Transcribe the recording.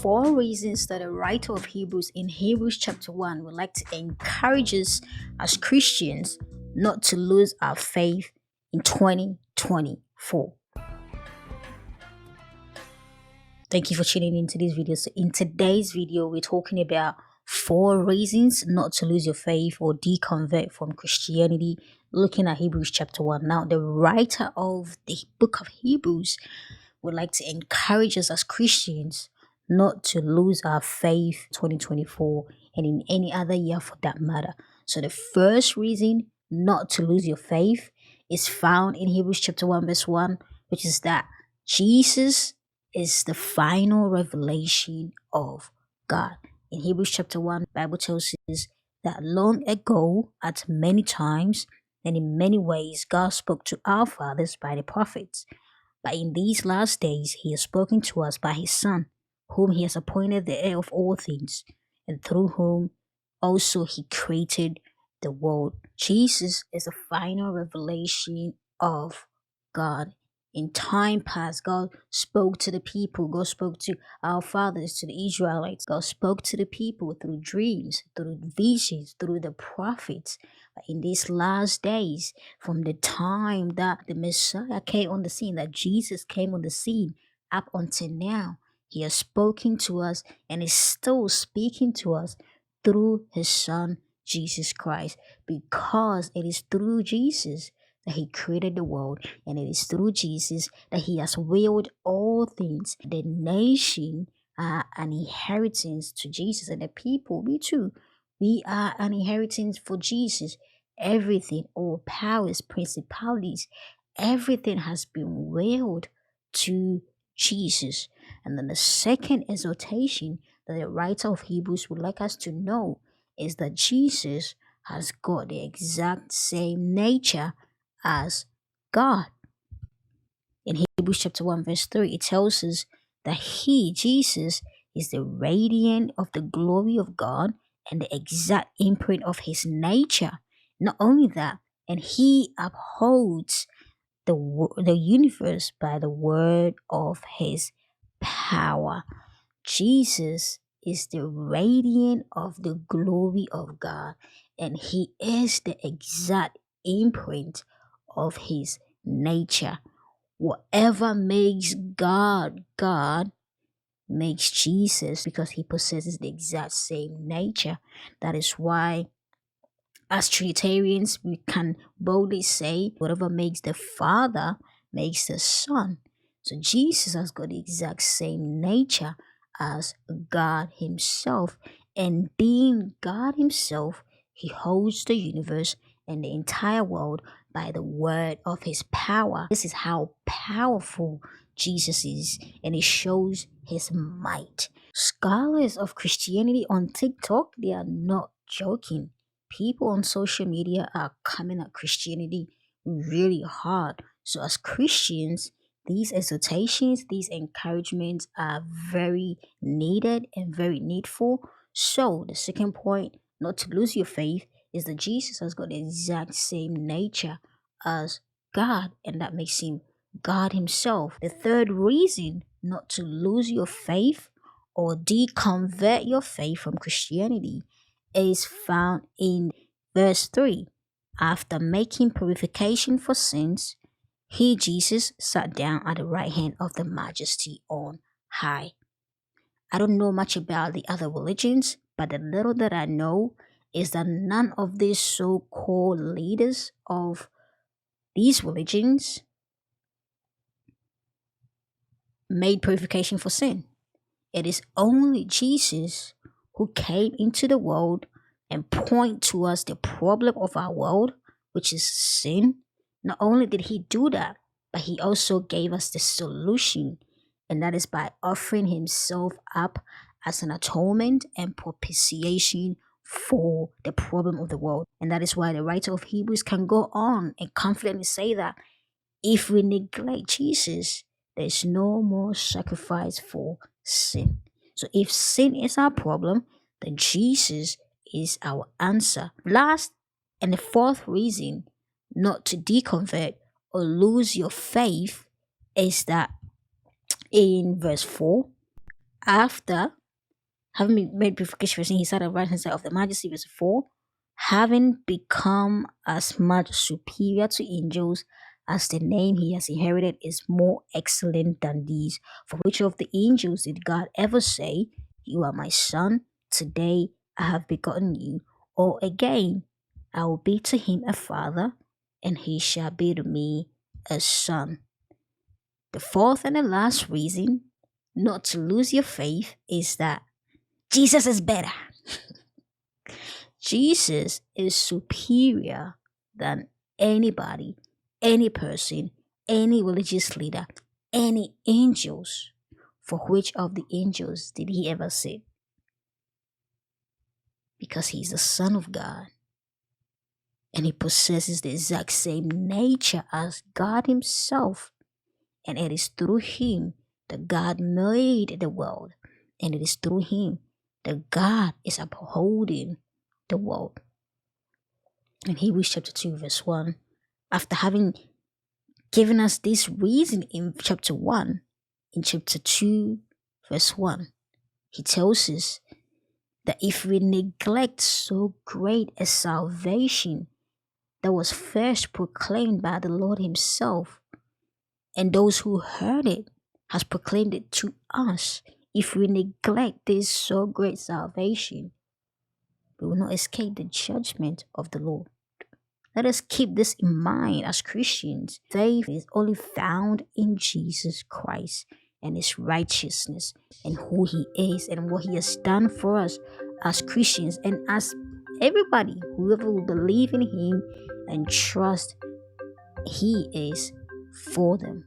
four reasons that the writer of Hebrews in Hebrews chapter 1 would like to encourage us as Christians not to lose our faith in 2024. Thank you for tuning into this video. So in today's video, we're talking about four reasons not to lose your faith or deconvert from Christianity, looking at Hebrews chapter 1. Now, the writer of the book of Hebrews would like to encourage us as Christians not to lose our faith 2024 and in any other year for that matter. So the first reason not to lose your faith is found in Hebrews chapter 1 verse 1, which is that Jesus is the final revelation of God. In Hebrews chapter 1, the Bible tells us that long ago, at many times and in many ways, God spoke to our fathers by the prophets. But in these last days, he has spoken to us by his Son, whom he has appointed the heir of all things, and through whom also he created the world. Jesus is the final revelation of God. In time past, God spoke to the people. God spoke to our fathers, to the Israelites. God spoke to the people through dreams, through visions, through the prophets. But in these last days, from the time that the Messiah came on the scene, that Jesus came on the scene, up until now, he has spoken to us and is still speaking to us through his Son, Jesus Christ, because it is through Jesus that he created the world, and it is through Jesus that he has willed all things. The nation are an inheritance to Jesus, and the people, we too, we are an inheritance for Jesus. Everything, all powers, principalities, everything has been willed to Jesus. And then the second exhortation that the writer of Hebrews would like us to know is that Jesus has got the exact same nature as God. In Hebrews chapter 1 verse 3, it tells us that he, Jesus, is the radiance of the glory of God and the exact imprint of his nature. Not only that, and he upholds the universe by the word of his power. Jesus is the radiance of the glory of God, and he is the exact imprint of his nature. Whatever makes God God makes Jesus, because he possesses the exact same nature. That is why as Trinitarians we can boldly say whatever makes the Father makes the Son. So Jesus has got the exact same nature as God himself, and being God himself, he holds the universe and the entire world by the word of his power. This is how powerful Jesus is, and it shows his might. Scholars of Christianity on TikTok, they are not joking. People on social media are coming at Christianity really hard. So as Christians, these exhortations, these encouragements are very needed and very needful. So the second point, not to lose your faith, is that Jesus has got the exact same nature as God, and that makes him God himself. The third reason not to lose your faith or deconvert your faith from Christianity is found in verse 3. After making purification for sins, he, Jesus, sat down at the right hand of the Majesty on high. I don't know much about the other religions, but the little that I know is that none of these so-called leaders of these religions made purification for sin. It is only Jesus who came into the world and point to us the problem of our world, which is sin. Not only did he do that, but he also gave us the solution, and that is by offering himself up as an atonement and propitiation for the problem of the world. And that is why the writer of Hebrews can go on and confidently say that if we neglect Jesus, there's no more sacrifice for sin. So if sin is our problem, then Jesus is our answer. Last and the fourth reason not to deconvert or lose your faith is that in verse 4, after having been made purification for sin, he sat at the right hand side of the majesty, verse 4, having become as much superior to angels as the name he has inherited is more excellent than these. For which of the angels did God ever say, "You are my son, today I have begotten you"? Or again, "I will be to him a father, and he shall be to me a son"? The fourth and the last reason not to lose your faith is that Jesus is better. Jesus is superior than anybody, any person, any religious leader, any angels. For which of the angels did he ever sit? Because he's the Son of God and he possesses the exact same nature as God himself. And it is through him that God made the world. And it is through him that God is upholding the world. In Hebrews chapter 2, verse 1, after having given us this reason in chapter 1, in chapter 2, verse 1, he tells us that if we neglect so great a salvation that was first proclaimed by the Lord himself, and those who heard it has proclaimed it to us, if we neglect this so great salvation, we will not escape the judgment of the Lord. Let us keep this in mind as Christians. Faith is only found in Jesus Christ and his righteousness and who he is and what he has done for us as Christians and as everybody, whoever will believe in him and trust, he is for them.